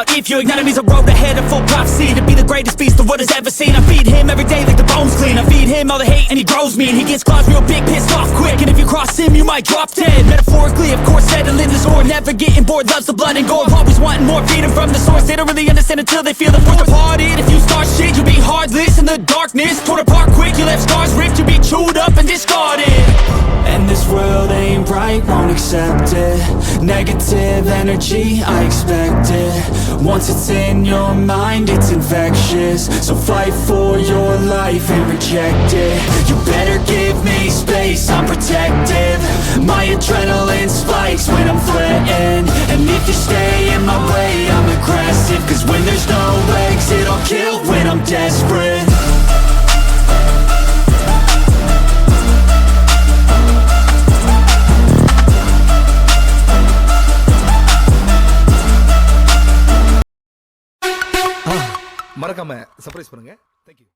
out. If your enemy's a road ahead of full prophecy to be the greatest beast the world has ever seen. I feed him every day like the bones clean. I feed him all the hate and he grows me, and he gets claws real big, pissed off quick. And if you cross him, you might drop dead. Metaphorically, of course, settling the score. Never getting bored, loves the blood and gore. Always wanting more, feeding from the source. They don't really understand until they feel the force departed. If you start shit, you'll be heartless in the darkness. Torn apart quick, you left scars ripped. You'll be chewed up and discarded. And this world ain't right, won't accept it. Negative energy, I expect it. Once it's in your mind, it's infectious. So fight for your life and reject it. You better give me space, I'm protective. My adrenaline spikes when I'm threatened. And if you stay in my way, I'm aggressive. Cause when there's no exit, I'll kill when I'm desperate. மறக்காம surprise பண்ணுங்க. Thank you.